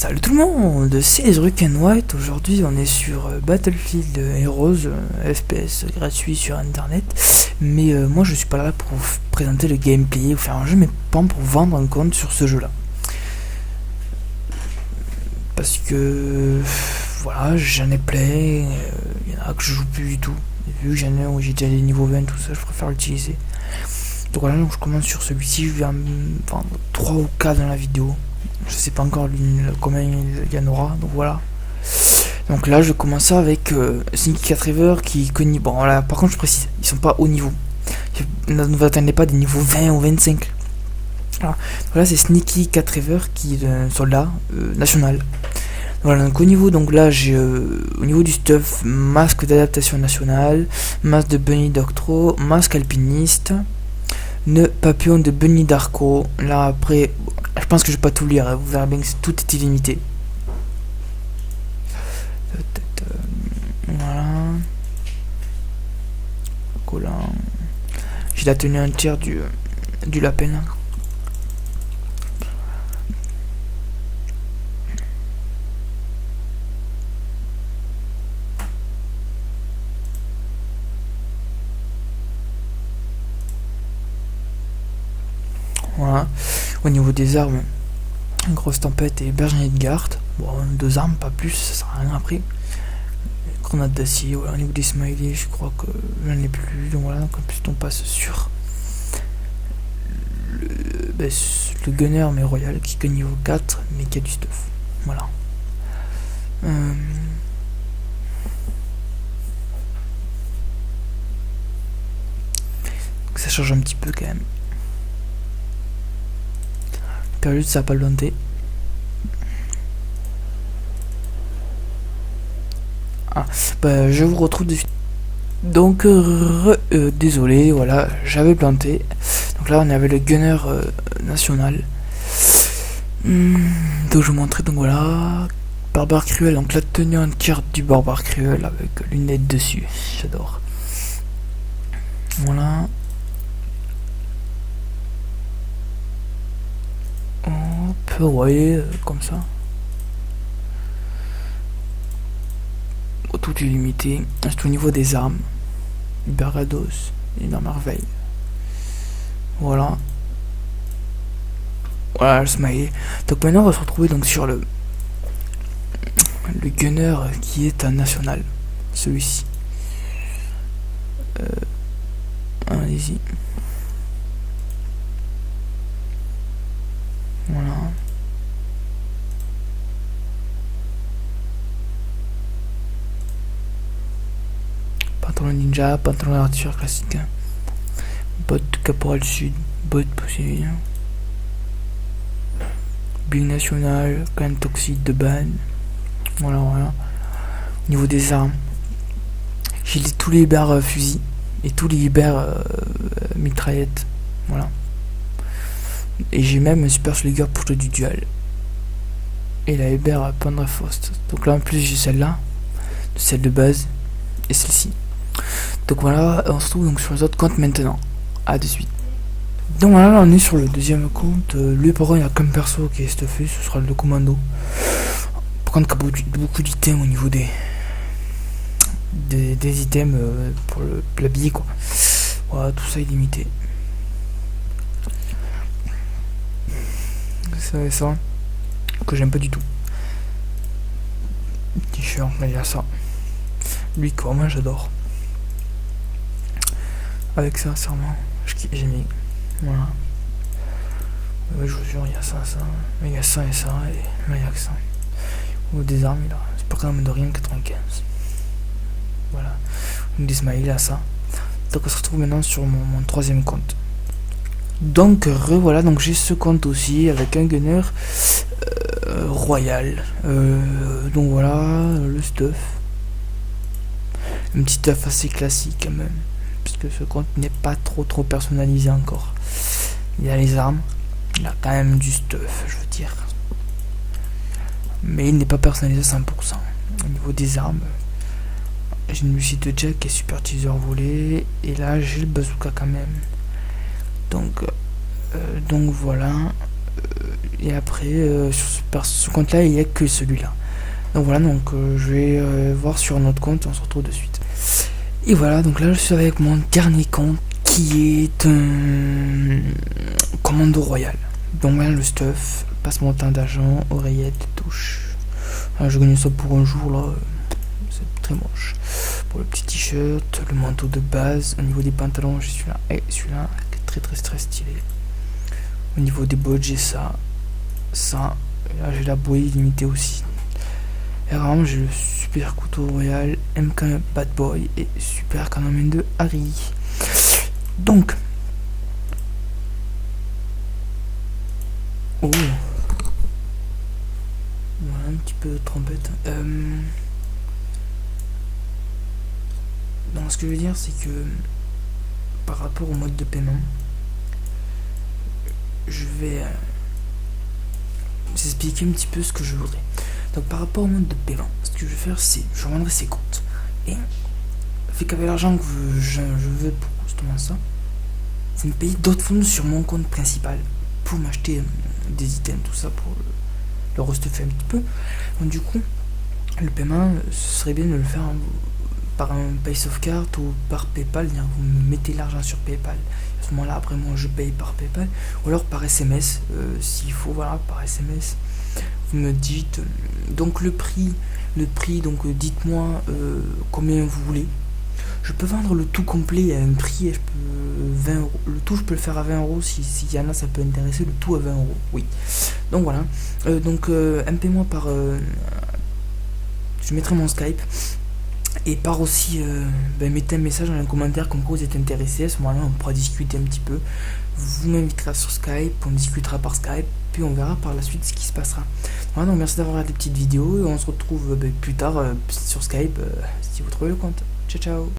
Salut tout le monde, c'est Ezruk and White. Aujourd'hui on est sur Battlefield Heroes, FPS gratuit sur internet. Mais moi je suis pas là pour vous présenter le gameplay ou faire un jeu, mais pas pour vendre un compte sur ce jeu là. Parce que voilà, j'en ai plein, il y en a que je joue plus du tout. Et vu que j'en ai où j'ai déjà des niveaux 20, tout ça, je préfère l'utiliser. Donc voilà, donc je commence sur celui-ci, je vais en vendre 3 ou 4 dans la vidéo. Je sais pas encore combien il y en aura, donc voilà. Donc là je vais commencer avec Sneaky Cat River qui connaît. Bon voilà, par contre je précise, ils sont pas haut niveau. Ne vous attendez pas des niveaux 20 ou 25. Voilà, c'est Sneaky Cat River qui est un soldat national. Voilà, donc au niveau, donc là j'ai au niveau du stuff, masque d'adaptation nationale, masque de Bunny Doctro, masque alpiniste, nœud papillon de Bunny Darko. Là après, je pense que je vais pas tout lire, hein. Vous verrez bien que tout est illimité. Voilà. Collant. J'ai la tenue entière du lapin. Voilà. Au niveau des armes, grosse tempête et berger de garde. Bon, 2 armes, pas plus, ça sert à rien après. Grenade d'acier. Voilà, au niveau des smileys, je crois que j'en ai plus. Donc voilà, donc en plus on passe sur le gunner mais royal qui est niveau 4 mais qui a du stuff. Voilà. Ça change un petit peu quand même. Période, ça va pas le planter. Je vous retrouve de suite. Donc désolé, voilà, j'avais planté. Donc là on avait le gunner national. Donc je vous montrais, donc voilà, barbare cruel, donc la tenue entière du barbare cruel avec lunettes dessus, j'adore. Voilà. Hop, ouais, comme ça. Tout est limité. C'est au niveau des armes. Bergados, et dans merveille. Voilà. Voilà le smiley. Donc maintenant on va se retrouver donc sur le gunner qui est un national. Celui-ci. Allez-y. Voilà. Pantalon ninja, pantalon arture classique, bottes de caporal sud, bottes possible, bulle nationale, canne toxique de ban. Voilà, voilà. Au niveau des armes, j'ai tous les barres fusils et tous les barres mitraillettes. Voilà. Et j'ai même un super slugger pour jouer du duel. Et la Hébert Pendrafost. Donc là en plus j'ai celle-là, celle de base, et celle-ci. Donc voilà, on se trouve donc sur les autres comptes maintenant. A de suite. Donc voilà, là on est sur le deuxième compte. Lui par contre il y a qu'un perso qui est stuffé, ce sera le commando. Par contre il y a beaucoup d'items au niveau des items pour l'habiller quoi. Voilà, tout ça est limité. Ça que j'aime pas du tout. T-shirt, mais il y a ça. Lui quoi, moi j'adore. Avec ça, sûrement, j'ai mis. Voilà. Je vous jure, il y a ça, mais il y a ça et ça, et là il y a que ça. Ou des armes, là, c'est pas quand même de rien 95. Voilà. Des smileys à ça. Donc on se retrouve maintenant sur mon troisième compte. Donc revoilà, donc j'ai ce compte aussi avec un gunner royal. Donc voilà, le stuff. Un petit stuff assez classique quand même, puisque ce compte n'est pas trop personnalisé encore. Il y a les armes, il a quand même du stuff, je veux dire. Mais il n'est pas personnalisé à 100%. Au niveau des armes, j'ai une lucide de jack et super teaser volé. Et là j'ai le bazooka quand même. Donc voilà. Et après, sur ce compte-là, il n'y a que celui-là. Donc voilà, donc je vais voir sur un autre compte et on se retrouve de suite. Et voilà, donc là je suis avec mon dernier compte qui est un commando royal. Donc là le stuff, passe-montant d'argent, oreillette, touche. Alors, je gagne ça pour un jour là, c'est très moche. Pour le petit t-shirt, le manteau de base, au niveau des pantalons j'ai celui-là et celui-là qui est très stylé. Au niveau des bottes j'ai ça, et là j'ai la bouée limitée aussi. Et vraiment j'ai le super couteau royal MK Bad Boy et super canon de Harry. Donc oh voilà un petit peu de trompette. Donc ce que je veux dire c'est que par rapport au mode de paiement, je vais vous expliquer un petit peu ce que je voudrais. Donc par rapport au mode de paiement, ce que je vais faire c'est je vendrai ces comptes et fait qu'avec l'argent que je veux pour justement ça, c'est me payer d'autres fonds sur mon compte principal pour m'acheter des items, tout ça pour le restuffer un petit peu. Donc du coup le paiement ce serait bien de le faire par un pay card ou par PayPal. Vous me mettez l'argent sur PayPal, à ce moment là après moi je paye par PayPal ou alors par SMS s'il faut, voilà, par SMS vous me dites donc le prix donc dites-moi combien vous voulez. Je peux vendre le tout complet à un prix, je peux 20 euros. Le tout je peux le faire à 20 euros s'il y en a ça peut intéresser, le tout à 20 euros, oui. Donc voilà, MP-moi par je mettrai mon Skype et par aussi mettez un message dans les commentaires comme quoi vous êtes intéressé. À ce moment là on pourra discuter un petit peu, vous m'inviterez sur Skype, on discutera par Skype puis on verra par la suite ce qui se passera. Voilà, donc merci d'avoir regardé la petite vidéo et on se retrouve plus tard sur Skype si vous trouvez le compte. Ciao ciao.